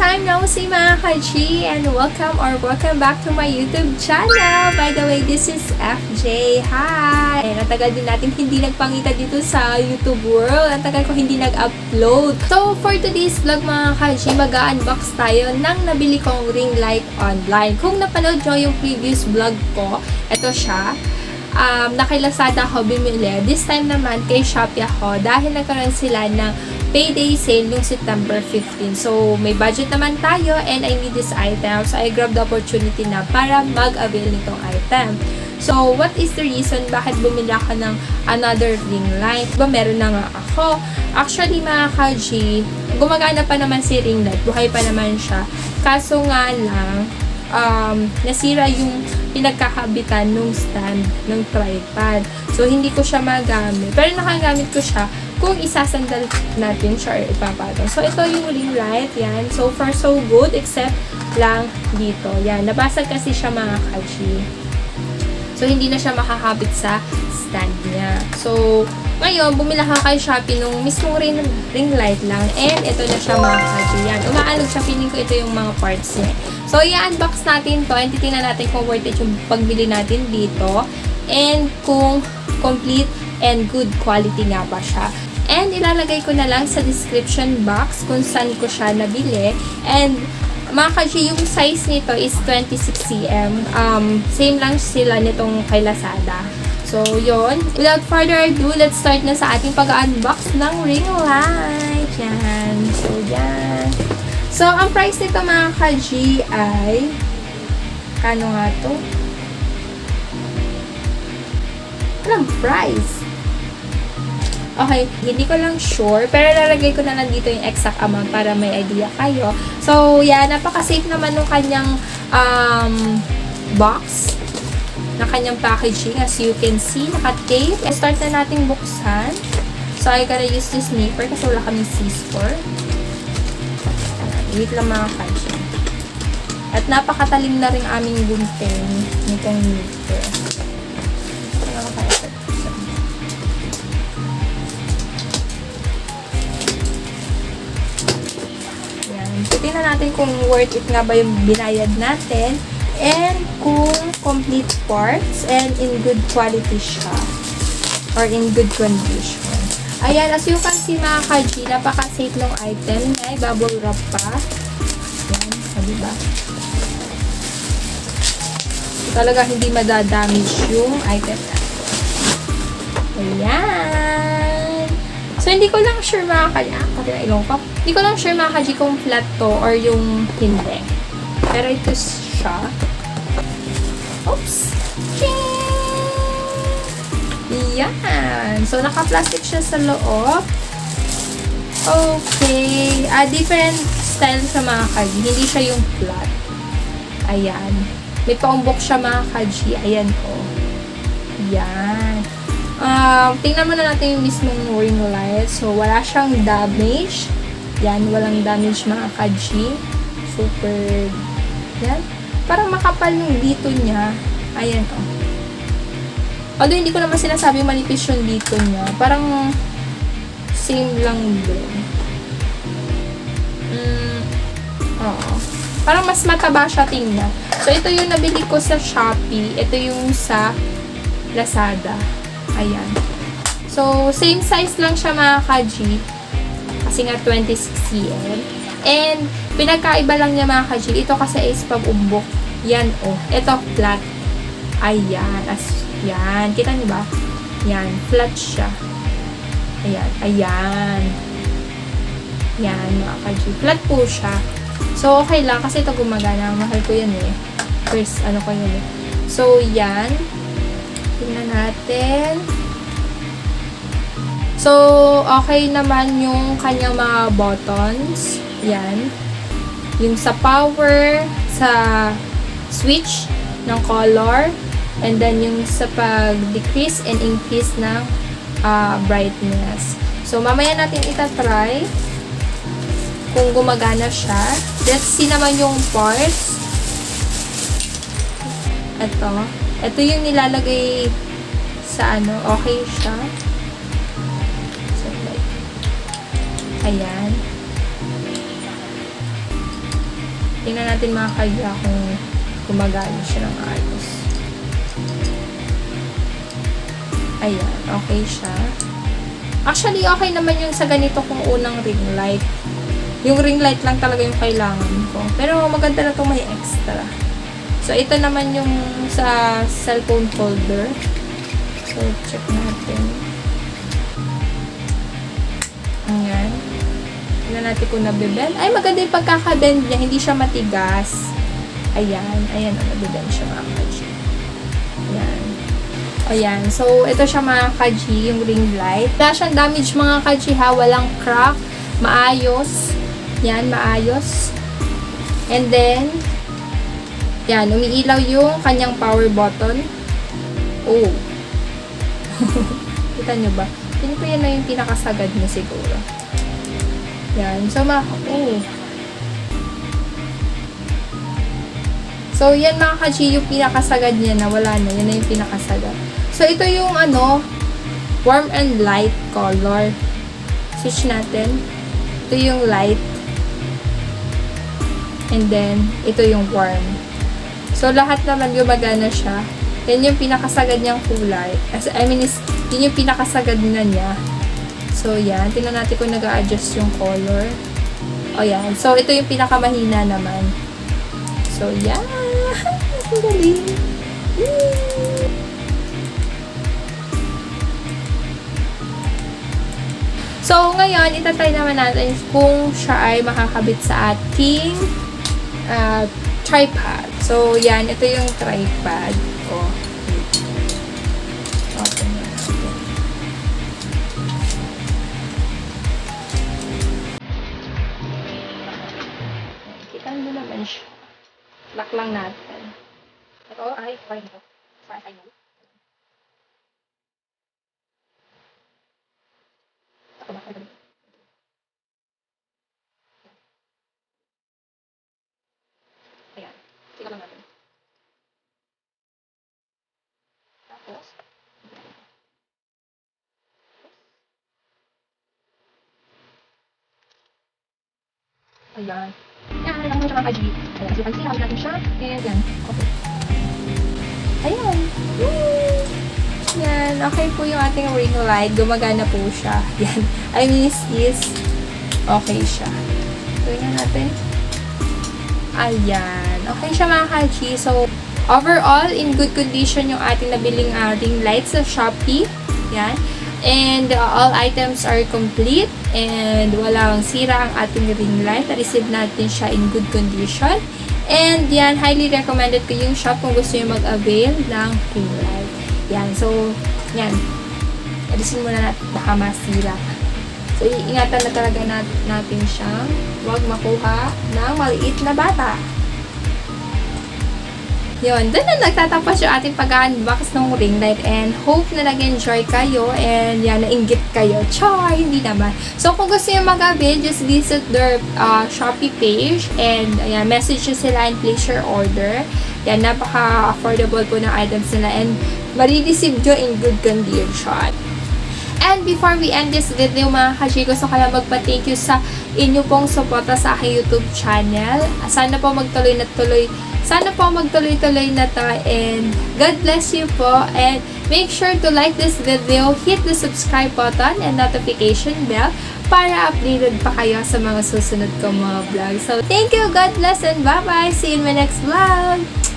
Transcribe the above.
time no see mga ka-G, and welcome back to my YouTube channel. By the way, this is FJ. Hi! And natagal din natin hindi nagpangita dito sa YouTube world. Natagal ko hindi nag-upload. So, for today's vlog mga ka-G, mag-unbox tayo ng nabili kong ring light online. Kung napanood nyo yung previous vlog ko, ito siya. Kay Lazada ako bumili. This time naman kay Shopee ako dahil nagkaroon sila ng payday sale yung September 15. So, may budget naman tayo and I need this item. So, I grabbed the opportunity na para mag-avail nitong item. So, what is the reason bakit bumili ako ng another ring light? Diba, meron na nga ako. Actually, mga ka-G, gumagana pa naman si ring light. Buhay pa naman siya. Kaso nga lang, nasira yung pinagkakabitan nung stand ng tripod. So, hindi ko siya magamit. Pero nakagamit ko siya kung isasandal natin siya or ipapatong. So, ito yung ring light. Yan. So far, so good. Except lang dito. Yan. Nabasag kasi siya mga ka-G. So, hindi na siya makakabit sa stand niya. So, ngayon, bumila ka kay Shopee nung mismong ring light lang. And ito na siya mga ka-G. Yan. Umaalog siya. Feeling ko ito yung mga parts niya. So, i-unbox natin to and titingnan natin kung worth it yung pagbili natin dito. And kung complete and good quality nga ba siya. And ilalagay ko na lang sa description box kung saan ko siya nabili. And mga ka-G, yung size nito is 26cm. Same lang sila nitong kay Lazada. So, yon. Without further ado, let's start na sa ating pag-unbox ng ring light. Yan. So, yan. So, ang price nito mga ka-G ay kano nga to? Anong price? Okay, hindi ko lang sure, pero lalagay ko na lang dito yung exact amount para may idea kayo. So, yeah, napaka-safe naman ng kanyang box, na kanyang packaging. As you can see, naka-tape. Start na nating buksan. So, I gotta use this nipper kasi wala kaming C-store. Wait lang mga ka-G. At napakatalim na rin aming gunting nitong nipper. Tingnan natin kung worth it nga ba yung binayad natin and kung complete parts and in good quality siya or in good condition. Ayan, as you can see mga ka-G, napaka-safe ng item. May bubble wrap pa. Ayan, diba? So, talaga hindi madadamage yung item natin. Ayan. So, hindi ko lang sure mga ka-G. Hindi ko lang sure mga ka-G kung flat to or yung hindi. Pero ito siya. Oops! Yan! So, naka-plastic siya sa loob. Okay. Different style sa mga ka-G. Hindi siya yung flat. Ayan. May paumbok siya mga ka-G. Ayan po. Yan. Tingnan muna natin yung mismong ring light. So, wala siyang damage. Yan, walang damage mga ka-G. Super, yan. Parang makapal yung dito niya. Ayan, oh. Although, hindi ko naman sinasabi manipis yung dito niya. Parang, same lang din. Oo. Parang mas mataba siya tingnan. So, ito yung nabili ko sa Shopee. Ito yung sa Lazada. Ayan. So, same size lang siya mga ka-G. Kasi nga 26cm. And, pinagkaiba lang niya mga ka-G. Ito kasi is pag-umbok. Yan, oh. Ito, flat. Ayan. Yan. Kita niyo ba? Yan. Flat siya. Ayan. Ayan. Yan, mga ka-G. Flat po siya. So, okay lang. Kasi ito gumagana. Mahal ko yan eh. First, ano ko yun eh. So, yan. Tingnan natin. So, okay naman yung kanyang mga buttons. Yan. Yung sa power, sa switch ng color, and then yung sa pag-decrease and increase ng brightness. So, mamaya natin itatry kung gumagana siya. Let's see naman yung parts. Ito yung nilalagay sa ano, okay siya. So, like, ayan. Tingnan natin mga kaya kung gumagana siya ng ayos. Ayan, okay siya. Actually, okay naman yung sa ganito kong unang ring light. Yung ring light lang talaga yung kailangan ko. Pero maganda na itong may extra. So, ito naman yung sa cellphone holder. So, check natin. Ayan. Tignan natin kung nabibend. Ay, maganda yung pagkakabend niya. Hindi siya matigas. Ayan. Ayan, nabibend siya mga kaji. Ayan. Ayan. So, ito siya mga kaji, yung ring light. Wala siyang damage mga kaji ha. Walang crack. Maayos. Yan, maayos. And then, yan, umiilaw yung kanyang power button. Oh. Kita nyo ba? Tingin ko yan na yung pinakasagad niya siguro. Yan. So, oh. So, yan mga kachi, yung pinakasagad niya na wala na. Yan na yung pinakasagad. So, ito yung warm and light color. Switch natin. Ito yung light. And then, ito yung warm. So, lahat naman gumagana siya. Yan yung pinakasagad niyang kulay. Yun yung pinakasagad na niya. So, yan. Tingnan natin kung nag-a-adjust yung color. O, yan. So, ito yung pinakamahina naman. So, yan. Ang galing. So, ngayon, itatry naman natin kung siya ay makakabit sa ating tripod. So, yan. Ito yung tripod ko. Open na natin. Kita mo naman siya. Lock lang natin. Ito ay, fine ito. Fine ito. Ako ba? Ayan. Tika lang natin. Tapos, ayan. Yan, alam mo siya mga kaji. Ayan, so pansin natin siya. And yan, okay. Ayan. Woo! Yan, okay po yung ating ring light. Gumagana po siya. Yan. I mean, is okay siya. Tingnan natin. Ayan. Okay siya mga kaji. So, overall, in good condition yung ating nabiling ring light sa Shopee. Yan. And all items are complete. And walang sira ang ating ring light. Na-receive natin siya in good condition. And yan, highly recommended ko yung shop kung gusto nyo mag-avail ng ring light. Yan. So, yan. Alisin muna natin. Baka masira. So, iingatan na talaga natin siyang huwag makuha ng maliit na bata. Yun, doon na nagtatapos yung ating pag-unbox ng ring light and hope na nag-enjoy kayo and yan, nainggit kayo. Char! Hindi naman. So, kung gusto nyo mag-avail, just visit their Shopee page and yan, message nyo sila and place your order. Yan, napaka-affordable po ng items nila and marireceive nyo in good condition. And before we end this video mga kashi, gusto ko lang magpa-thank you sa inyo pong suporta sa aking YouTube channel. Sana po magtuloy-tuloy na to and God bless you po and make sure to like this video, hit the subscribe button and notification bell para updated pa kayo sa mga susunod kong mga vlog. So, thank you, God bless and bye-bye! See you in my next vlog!